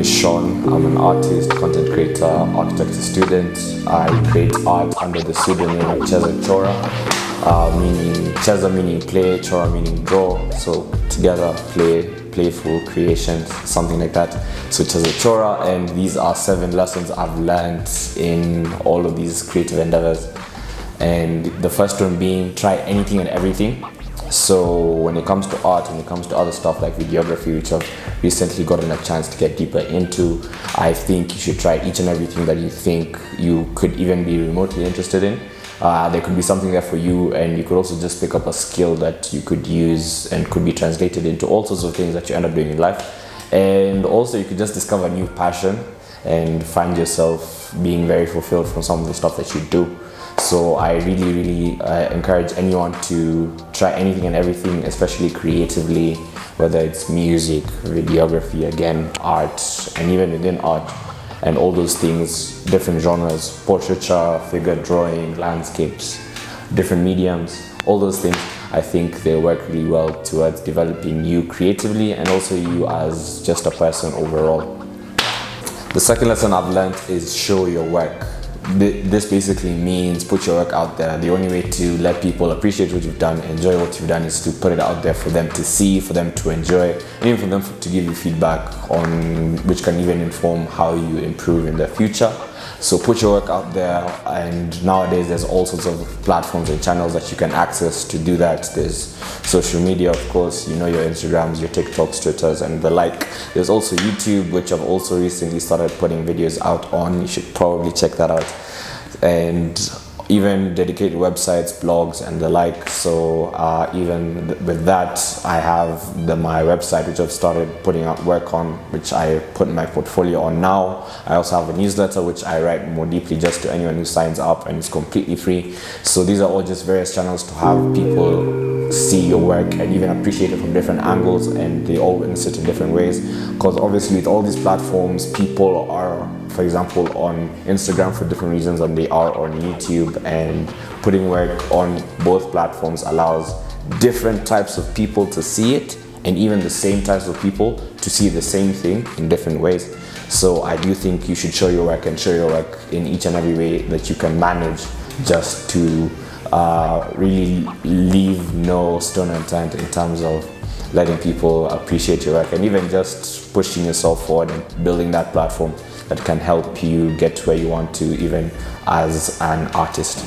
is Shawn. I'm an artist, content creator, architecture student. I create art under the pseudonym of Chezachora, meaning Cheza meaning play, Chora meaning draw. So together, playful creations, something like that. So Chezachora, and these are 7 lessons I've learned in all of these creative endeavors. And the first one being try anything and everything. So when it comes to art, when it comes to other stuff like videography, which I've recently gotten a chance to get deeper into, I think you should try each and everything that you think you could even be remotely interested in. There could be something there for you, and you could also just pick up a skill that you could use and could be translated into all sorts of things that you end up doing in life. And also you could just discover a new passion and find yourself being very fulfilled from some of the stuff that you do. So I really encourage anyone to try anything and everything, especially creatively, whether it's music, videography, again, art, and even within art, and all those things, different genres, portraiture, figure drawing, landscapes, different mediums, all those things. I think they work really well towards developing you creatively and also you as just a person overall. The second lesson I've learned is show your work. This basically means put your work out there. The only way to let people appreciate what you've done, enjoy what you've done, is to put it out there for them to see, for them to enjoy, and even for them to give you feedback on which can even inform how you improve in the future. So put your work out there, and nowadays there's all sorts of platforms and channels that you can access to do that. There's social media, of course, you know, your Instagrams, your TikToks, Twitters, and the like. There's also YouTube, which I've also recently started putting videos out on. You should probably check that out. And even dedicated websites, blogs, and the like. So even with that, I have my website, which I've started putting out work on, which I put my portfolio on now. I also have a newsletter, which I write more deeply just to anyone who signs up, and it's completely free. So these are all just various channels to have people see your work and even appreciate it from different angles, and they all witness it in different ways. Because obviously with all these platforms, people are, for example, on Instagram for different reasons than they are on YouTube, and putting work on both platforms allows different types of people to see it, and even the same types of people to see the same thing in different ways. So I do think you should show your work, and show your work in each and every way that you can manage, just to really leave no stone unturned in terms of letting people appreciate your work, and even just pushing yourself forward and building that platform that can help you get to where you want to, even as an artist.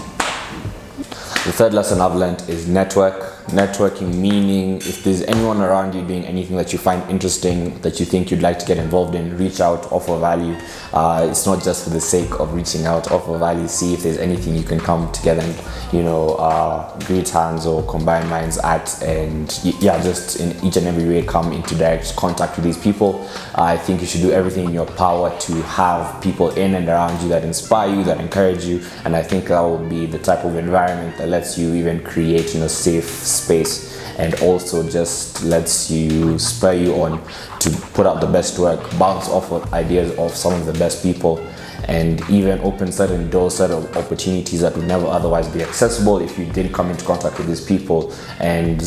The third lesson I've learned is networking, meaning if there's anyone around you doing anything that you find interesting, that you think you'd like to get involved in, reach out, offer value. It's not just for the sake of reaching out, offer value, see if there's anything you can come together and, greet hands or combine minds at, and just in each and every way come into direct contact with these people. I think you should do everything in your power to have people in and around you that inspire you, that encourage you, and I think that will be the type of environment that lets you even create in a safe space, and also just lets you spur you on to put out the best work, bounce off of ideas of some of the best people, and even open certain doors, certain opportunities that would never otherwise be accessible if you didn't come into contact with these people. And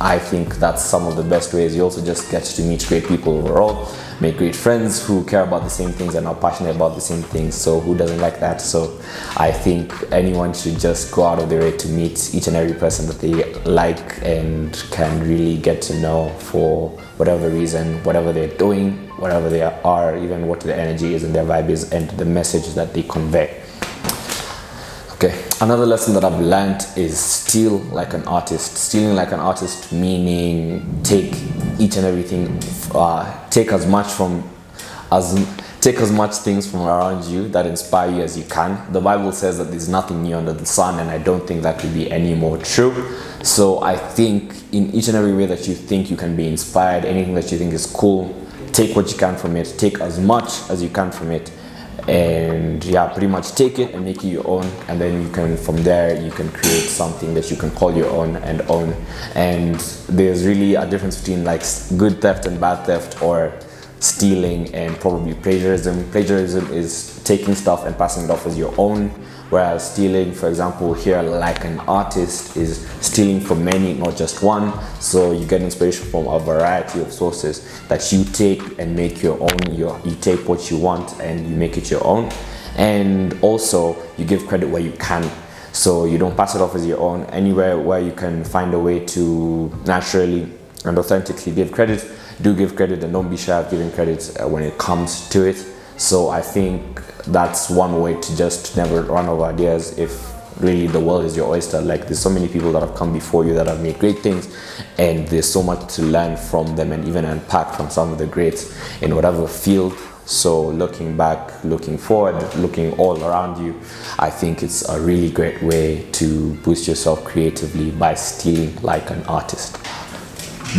I think that's some of the best ways. You also just get to meet great people overall, make great friends who care about the same things and are passionate about the same things. So who doesn't like that? So I think anyone should just go out of their way to meet each and every person that they like and can really get to know for whatever reason, whatever they're doing, whatever they are, even what their energy is and their vibe is, and the message that they convey. Okay, another lesson that I've learned is steal like an artist. Stealing like an artist meaning take each and everything, take as much things from around you that inspire you as you can. The Bible says that there's nothing new under the sun, and I don't think that could be any more true. So I think in each and every way that you think you can be inspired, anything that you think is cool, take what you can from it, take as much as you can from it, and pretty much take it and make it your own, and then you can, from there, you can create something that you can call your own and own. And there's really a difference between like good theft and bad theft, or stealing and probably plagiarism. Plagiarism is taking stuff and passing it off as your own, Whereas stealing, for example, here like an artist is stealing from many, not just one. So you get inspiration from a variety of sources that you take and make your own. You take what you want and you make it your own. And also you give credit where you can. So you don't pass it off as your own. Anywhere where you can find a way to naturally and authentically give credit, do give credit, and don't be shy of giving credit when it comes to it. So I think that's one way to just never run out of ideas if really the world is your oyster. Like, there's so many people that have come before you that have made great things, and there's so much to learn from them and even unpack from some of the greats in whatever field. So looking back, looking forward, looking all around you, I think it's a really great way to boost yourself creatively by stealing like an artist.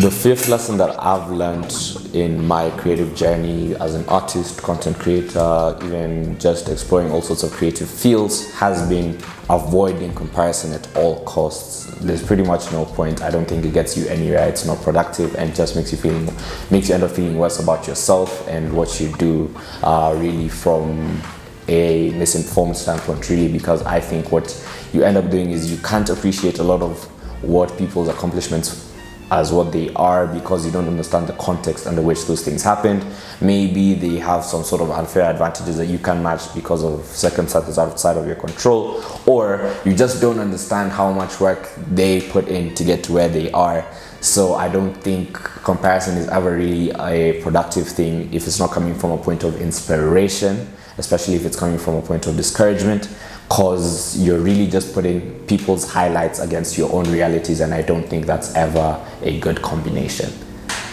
The fifth lesson that I've learned in my creative journey as an artist, content creator, even just exploring all sorts of creative fields, has been avoiding comparison at all costs. There's pretty much no point. I don't think it gets you anywhere. It's not productive and just makes you end up feeling worse about yourself and what you do, really from a misinformed standpoint, really, because I think what you end up doing is you can't appreciate a lot of what people's accomplishments as what they are because you don't understand the context under which those things happened. Maybe they have some sort of unfair advantages that you can match because of circumstances outside of your control, or you just don't understand how much work they put in to get to where they are. So I don't think comparison is ever really a productive thing if it's not coming from a point of inspiration, especially if it's coming from a point of discouragement, because you're really just putting people's highlights against your own realities, and I don't think that's ever a good combination.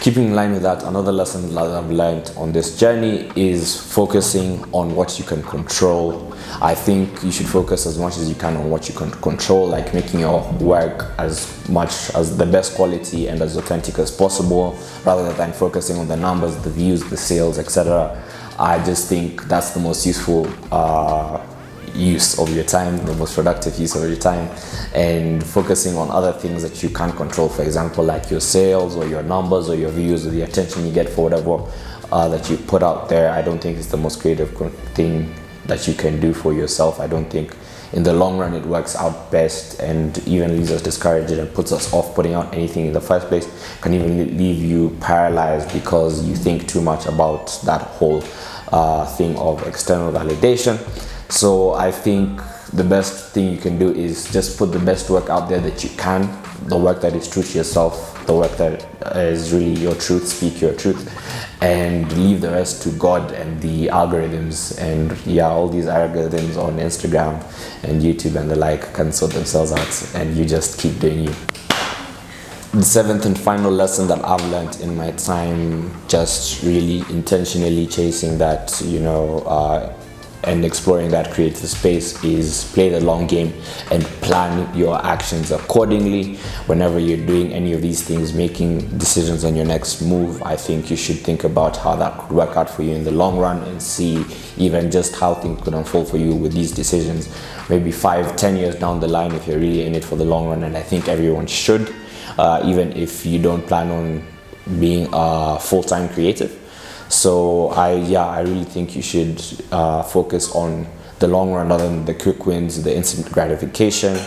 Keeping in line with that, another lesson that I've learned on this journey is focusing on what you can control. I think you should focus as much as you can on what you can control, like making your work as much as the best quality and as authentic as possible, rather than focusing on the numbers, the views, the sales, etc. I just think that's the most useful use of your time, the most productive use of your time, and focusing on other things that you can't control, for example, like your sales or your numbers or your views or the attention you get for whatever that you put out there. I don't think it's the most creative thing that you can do for yourself. I don't think in the long run it works out best, and even leaves us discouraged and puts us off putting out anything in the first place. Can even leave you paralyzed because you think too much about that whole thing of external validation. So I think the best thing you can do is just put the best work out there that you can, the work that is true to yourself, the work that is really your truth, speak your truth, and leave the rest to God and the algorithms. And yeah, all these algorithms on Instagram and YouTube and the like can sort themselves out, and you just keep doing you. The seventh and final lesson that I've learned in my time just really intentionally chasing that, and exploring that creative space is play the long game and plan your actions accordingly. Whenever you're doing any of these things, making decisions on your next move, I think you should think about how that could work out for you in the long run, and see even just how things could unfold for you with these decisions, maybe 5-10 years down the line, if you're really in it for the long run. And I think everyone should, even if you don't plan on being a full-time creative. So I really think you should focus on the long run rather than the quick wins, the instant gratification.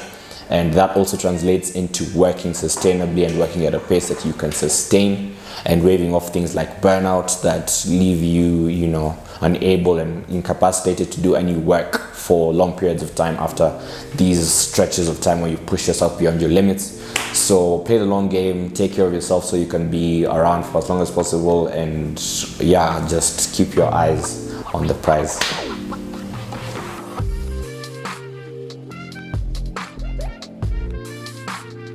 And that also translates into working sustainably and working at a pace that you can sustain, and waving off things like burnout that leave you, unable and incapacitated to do any work for long periods of time after these stretches of time where you push yourself beyond your limits. So play the long game, take care of yourself so you can be around for as long as possible, and just keep your eyes on the prize.